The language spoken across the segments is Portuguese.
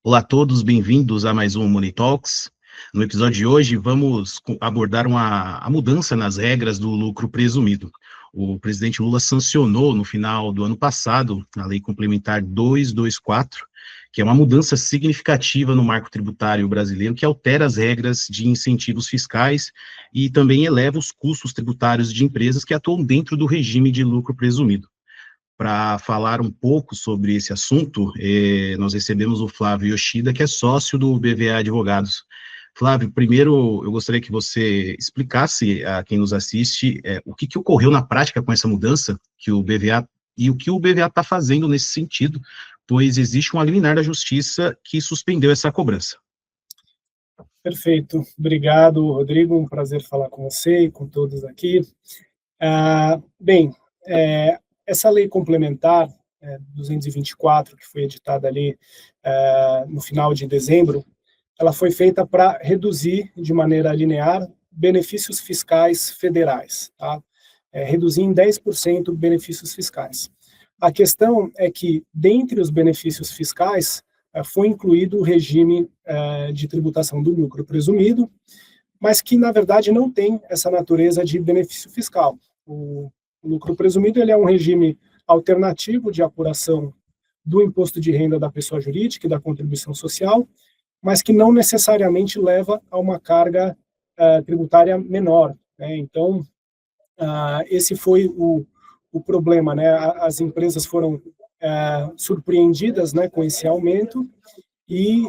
Olá a todos, bem-vindos a mais um Money Talks. No episódio de hoje, vamos abordar a mudança nas regras do lucro presumido. O presidente Lula sancionou no final do ano passado a Lei Complementar 224, que é uma mudança significativa no marco tributário brasileiro, que altera as regras de incentivos fiscais e também eleva os custos tributários de empresas que atuam dentro do regime de lucro presumido. Para falar um pouco sobre esse assunto, nós recebemos o Flávio Yoshida, que é sócio do BVA Advogados. Flávio, primeiro eu gostaria que você explicasse a quem nos assiste o que ocorreu na prática com essa mudança que o BVA e o que o BVA está fazendo nesse sentido, pois existe uma liminar da Justiça que suspendeu essa cobrança. Perfeito. Obrigado, Rodrigo. Um prazer falar com você e com todos aqui. Essa lei complementar 224, que foi editada ali no final de dezembro, ela foi feita para reduzir de maneira linear benefícios fiscais federais, tá? Reduzir em 10% benefícios fiscais. A questão é que, dentre os benefícios fiscais, foi incluído o regime de tributação do lucro presumido, mas que, na verdade, não tem essa natureza de benefício fiscal. O lucro presumido ele é um regime alternativo de apuração do imposto de renda da pessoa jurídica e da contribuição social, mas que não necessariamente leva a uma carga tributária menor, né? Então, esse foi o problema, né? As empresas foram surpreendidas, né, com esse aumento e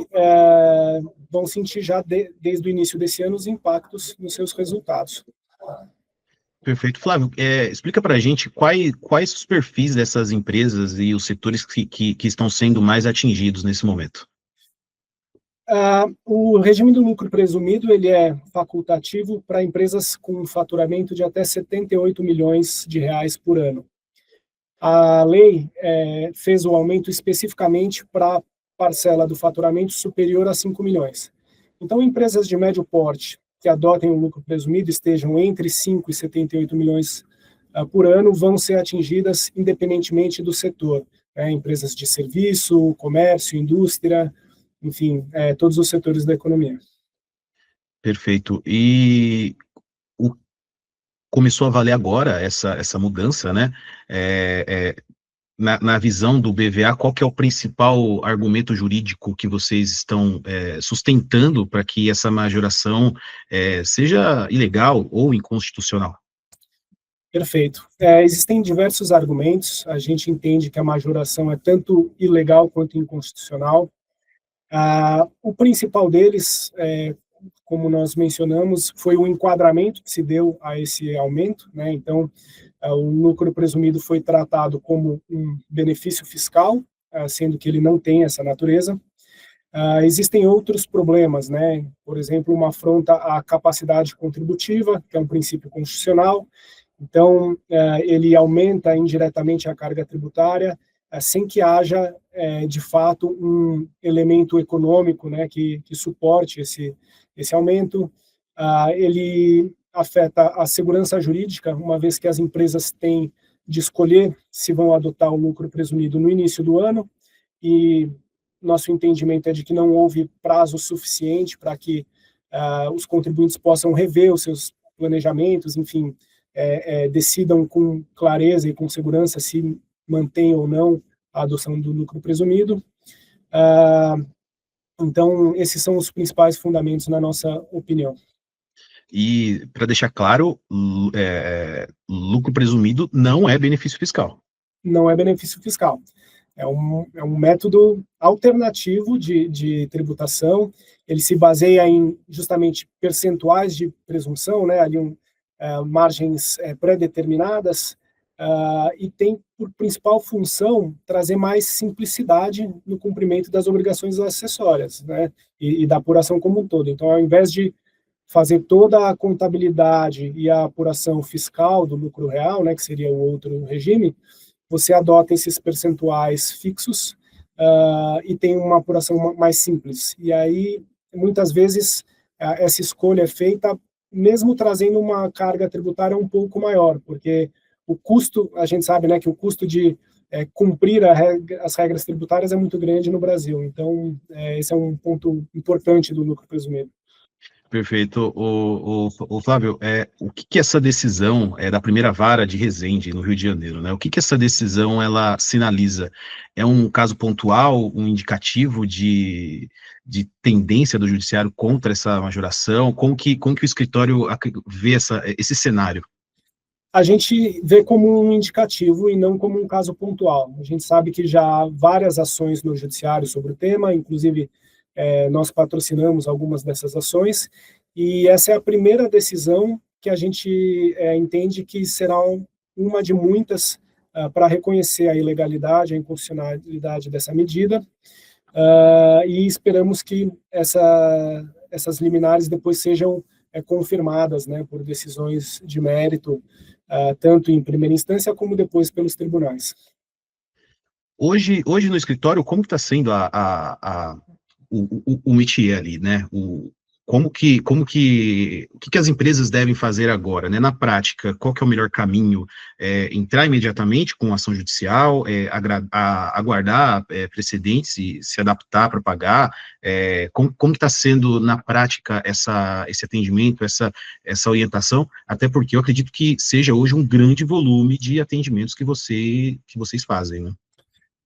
vão sentir já desde o início desse ano os impactos nos seus resultados. Perfeito. Flávio, explica para a gente quais os perfis dessas empresas e os setores que estão sendo mais atingidos nesse momento. O regime do lucro presumido ele é facultativo para empresas com faturamento de até 78 milhões de reais por ano. A lei fez o aumento especificamente para a parcela do faturamento superior a 5 milhões. Então, empresas de médio porte que adotem o lucro presumido estejam entre 5 e 78 milhões por ano vão ser atingidas independentemente do setor. Empresas de serviço, comércio, indústria, enfim, todos os setores da economia. Perfeito. E começou a valer agora essa mudança, né? Na visão do BVA, qual que é o principal argumento jurídico que vocês estão sustentando para que essa majoração seja ilegal ou inconstitucional? Perfeito. Existem diversos argumentos. A gente entende que a majoração é tanto ilegal quanto inconstitucional. O principal deles, como nós mencionamos, foi o enquadramento que se deu a esse aumento, né? Então, o lucro presumido foi tratado como um benefício fiscal, sendo que ele não tem essa natureza. Existem outros problemas, né? Por exemplo, uma afronta à capacidade contributiva, que é um princípio constitucional. Então, ele aumenta indiretamente a carga tributária, sem que haja, de fato, um elemento econômico, né, que suporte esse aumento. Ele afeta a segurança jurídica, uma vez que as empresas têm de escolher se vão adotar o lucro presumido no início do ano, e nosso entendimento é de que não houve prazo suficiente para que os contribuintes possam rever os seus planejamentos, enfim, decidam com clareza e com segurança se mantém ou não a adoção do lucro presumido. Então, esses são os principais fundamentos na nossa opinião. E, para deixar claro, lucro presumido não é benefício fiscal. Não é benefício fiscal. É um método alternativo de tributação. Ele se baseia em, justamente, percentuais de presunção, né, ali margens pré-determinadas, e tem por principal função trazer mais simplicidade no cumprimento das obrigações acessórias, né, e da apuração como um todo. Então, ao invés de fazer toda a contabilidade e a apuração fiscal do lucro real, né, que seria o outro regime, você adota esses percentuais fixos e tem uma apuração mais simples. E aí, muitas vezes, essa escolha é feita mesmo trazendo uma carga tributária um pouco maior, porque o custo, a gente sabe, né, que o custo de cumprir as regras tributárias é muito grande no Brasil. Então, esse é um ponto importante do lucro presumido. Perfeito. O Flávio, o que essa decisão da primeira vara de Resende, no Rio de Janeiro, né? O que essa decisão ela sinaliza? É um caso pontual, um indicativo de tendência do judiciário contra essa majoração? Como que o escritório vê esse cenário? A gente vê como um indicativo e não como um caso pontual. A gente sabe que já há várias ações no judiciário sobre o tema, inclusive nós patrocinamos algumas dessas ações, e essa é a primeira decisão que a gente entende que será uma de muitas para reconhecer a ilegalidade, a inconstitucionalidade dessa medida, e esperamos que essas liminares depois sejam confirmadas, né, por decisões de mérito, tanto em primeira instância como depois pelos tribunais. Hoje no escritório, como está sendo o métier ali, né? O que as empresas devem fazer agora, né? Na prática, qual que é o melhor caminho? Entrar imediatamente com ação judicial, aguardar precedentes e se adaptar para pagar? Como que está sendo na prática esse atendimento, essa orientação? Até porque eu acredito que seja hoje um grande volume de atendimentos que vocês fazem, né?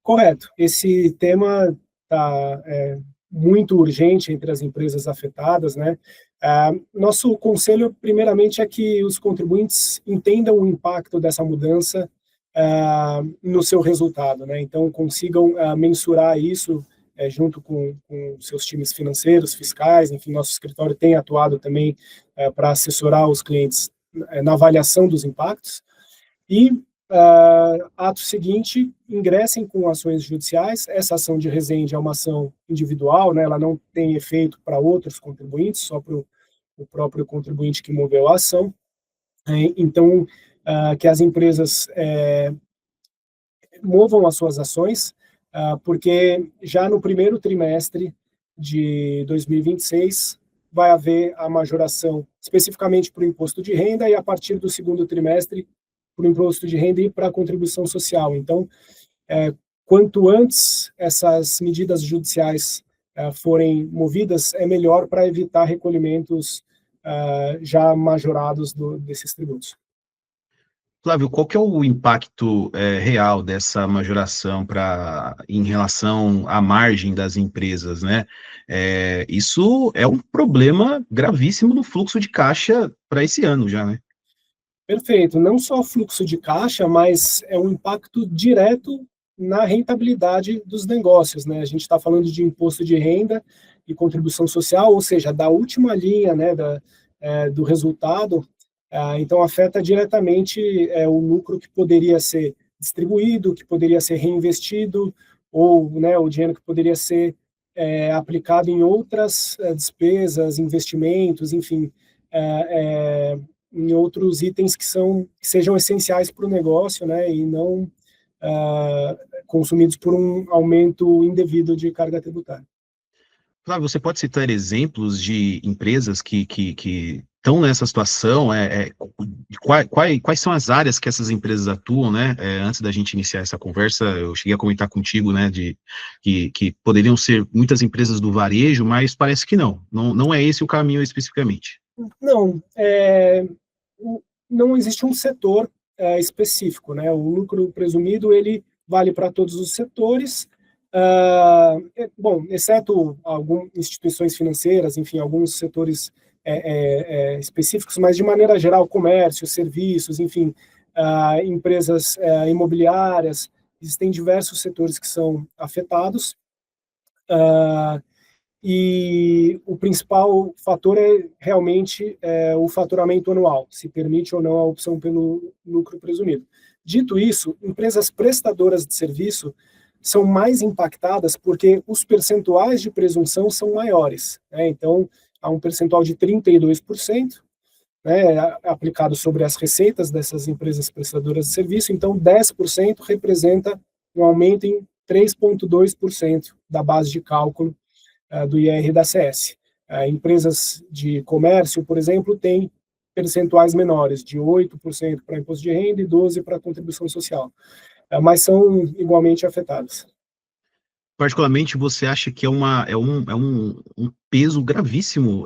Correto. Esse tema está muito urgente entre as empresas afetadas, né? Nosso conselho, primeiramente, é que os contribuintes entendam o impacto dessa mudança no seu resultado, né? Então, consigam mensurar isso junto com seus times financeiros, fiscais, enfim, nosso escritório tem atuado também para assessorar os clientes na avaliação dos impactos, e ato seguinte, ingressem com ações judiciais. Essa ação de Resende é uma ação individual, né? Ela não tem efeito para outros contribuintes, só para o próprio contribuinte que moveu a ação. Então, que as empresas movam as suas ações, porque já no primeiro trimestre de 2026 vai haver a majoração especificamente para o imposto de renda, e a partir do segundo trimestre para o imposto de renda e para a contribuição social. Então, quanto antes essas medidas judiciais forem movidas, é melhor para evitar recolhimentos já majorados desses tributos. Flávio, qual que é o impacto real dessa majoração em relação à margem das empresas, né? Isso é um problema gravíssimo no fluxo de caixa para esse ano já, né? Perfeito. Não só o fluxo de caixa, mas é um impacto direto na rentabilidade dos negócios, né? A gente está falando de imposto de renda e contribuição social, ou seja, da última linha, né, do resultado. Então, afeta diretamente o lucro que poderia ser distribuído, que poderia ser reinvestido, ou, né, o dinheiro que poderia ser aplicado em outras despesas, investimentos, enfim, em outros itens que sejam essenciais para o negócio, né, e não consumidos por um aumento indevido de carga tributária. Flávio, você pode citar exemplos de empresas que estão nessa situação? Quais são as áreas que essas empresas atuam, né? Antes da gente iniciar essa conversa, eu cheguei a comentar contigo, né, que poderiam ser muitas empresas do varejo, mas parece que não é esse o caminho especificamente. Não, não existe um setor específico, né? O lucro presumido, ele vale para todos os setores, bom, exceto algumas instituições financeiras, enfim, alguns setores específicos, mas de maneira geral, comércio, serviços, enfim, empresas imobiliárias, existem diversos setores que são afetados, e o principal fator é realmente o faturamento anual, se permite ou não a opção pelo lucro presumido. Dito isso, empresas prestadoras de serviço são mais impactadas porque os percentuais de presunção são maiores, né? Então, há um percentual de 32%, né, aplicado sobre as receitas dessas empresas prestadoras de serviço, então 10% representa um aumento em 3,2% da base de cálculo do IR da CS. Empresas de comércio, por exemplo, têm percentuais menores, de 8% para imposto de renda e 12% para contribuição social. mas são igualmente afetadas. Particularmente, você acha que um peso gravíssimo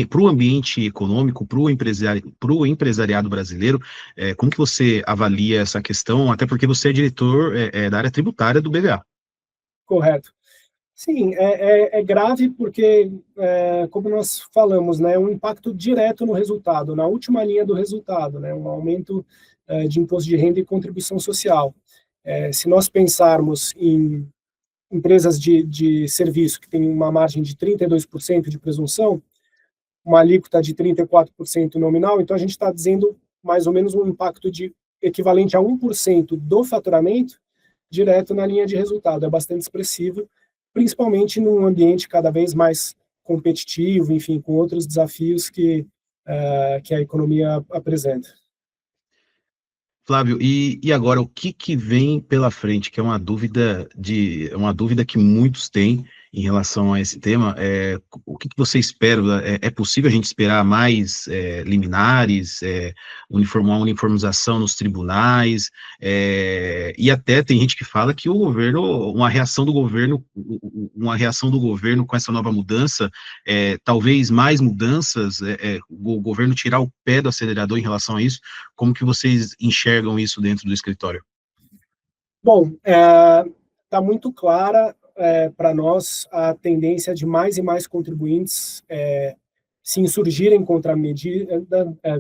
para o ambiente econômico, para o empresariado brasileiro? Como que você avalia essa questão? Até porque você é diretor da área tributária do BVA. Correto. Sim, é grave porque, como nós falamos, né, um impacto direto no resultado, na última linha do resultado, né, um aumento de imposto de renda e contribuição social. Se nós pensarmos em empresas de serviço que têm uma margem de 32% de presunção, uma alíquota de 34% nominal, então a gente está dizendo mais ou menos um impacto de equivalente a 1% do faturamento direto na linha de resultado. É bastante expressivo, principalmente num ambiente cada vez mais competitivo, enfim, com outros desafios que a economia apresenta. Flávio, e agora o que vem pela frente, que é uma dúvida que muitos têm em relação a esse tema, o que você espera? É possível a gente esperar mais liminares, uma uniformização nos tribunais, e até tem gente que fala que uma reação do governo com essa nova mudança, talvez mais mudanças, o governo tirar o pé do acelerador em relação a isso. Como que vocês enxergam isso dentro do escritório? Bom, está muito clara para nós a tendência de mais e mais contribuintes se insurgirem contra a medida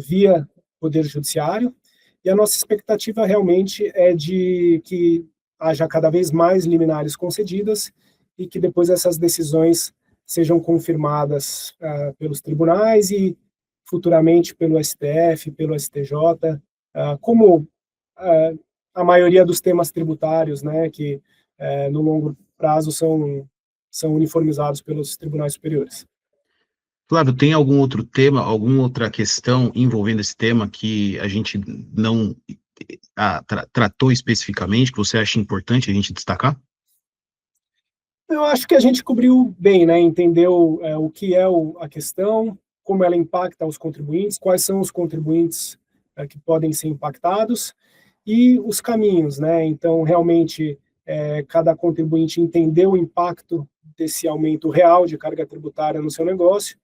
via Poder Judiciário, e a nossa expectativa realmente é de que haja cada vez mais liminares concedidas e que depois essas decisões sejam confirmadas pelos tribunais e futuramente pelo STF, pelo STJ, como a maioria dos temas tributários, né, que no longo prazo são uniformizados pelos tribunais superiores. Flávio, tem algum outro tema, alguma outra questão envolvendo esse tema que a gente não tratou especificamente, que você acha importante a gente destacar? Eu acho que a gente cobriu bem, né, entendeu o que é a questão, como ela impacta os contribuintes, quais são os contribuintes que podem ser impactados, e os caminhos, né? Então, realmente, cada contribuinte entendeu o impacto desse aumento real de carga tributária no seu negócio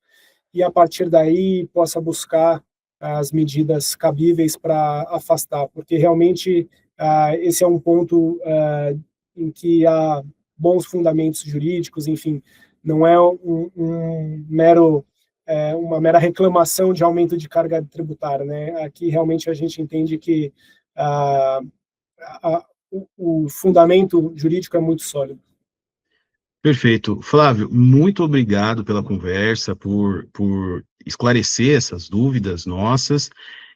e, a partir daí, possa buscar as medidas cabíveis para afastar, porque realmente esse é um ponto em que há bons fundamentos jurídicos, enfim, não é uma mera reclamação de aumento de carga tributária, né? Aqui realmente a gente entende que o fundamento jurídico é muito sólido. Perfeito. Flávio, muito obrigado pela conversa, por esclarecer essas dúvidas nossas,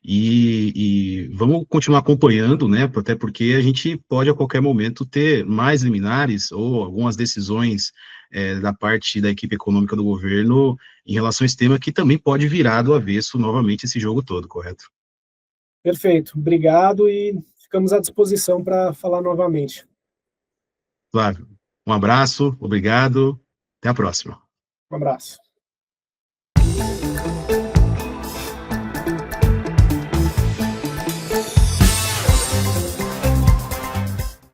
e vamos continuar acompanhando, né, até porque a gente pode a qualquer momento ter mais liminares ou algumas decisões da parte da equipe econômica do governo em relação a esse tema, que também pode virar do avesso novamente esse jogo todo, correto? Perfeito, obrigado e ficamos à disposição para falar novamente. Flávio, um abraço, obrigado, até a próxima. Um abraço.